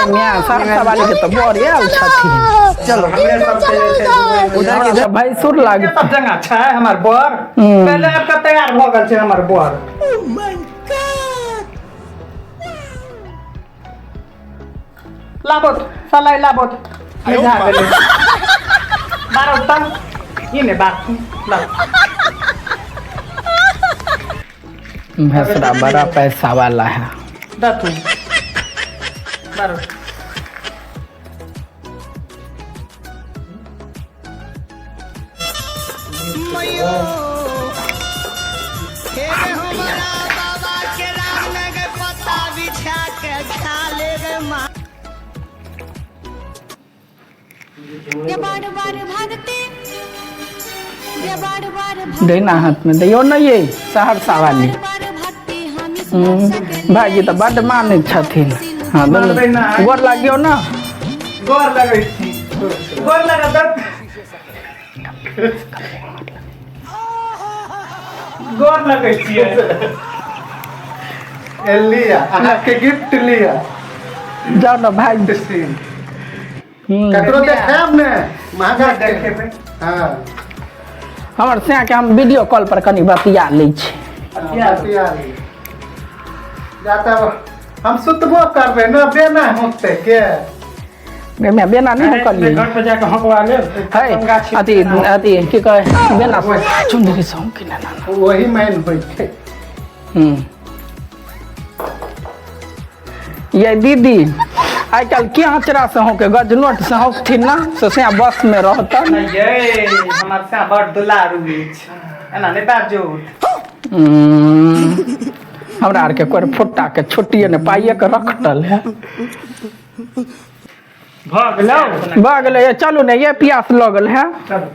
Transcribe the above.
मियां सहरसा वाली के तो बड़ी आयल छथिन। चलो हमरे सबसे उधर के जब भाई सुर लागे सब जगह अच्छा है हमार बर पहले आपका तैयार भ गेल छे हमार बर। लाबोत सलाई लाबोत जा गेले बारो तक इने बात ला भैंसरा बड़ा पैसा वाला है। दतु बारो देना हाथ में दियो ना ये सहरसा वाली। भाईजी तो बड़ माने छथिन। हाँ गोर लागियो ना गोर लगै छी गोर लगा दत गोर लगै छी लिया आपके गिफ्ट लिया जाओ ना भाई। ककरो देखाब ने महंगा देखेबै। हां हमर से के हम वीडियो कॉल पर कनी बतिया लै छी। बतिया लै जाता हम सुतबो करबै न बेना होते के मैं बेना नहीं हो कलिए घर पे जाके हकवा ले है अति अति की कहे बेना चुंदरी से हम कि ना वही मैन होय छै। ये दीदी आई कल के आचरा से हो के गजनोट से होथिन ना से बस में रहता नहीं ये हमर से बड़ दुलारू छ एना ने बाजो। हमरा आर के कोर फुट्टा के छुट्टिए ने पाइए के रखटल है। भाग लो ये चलू ने ये प्यास लगल है। चलो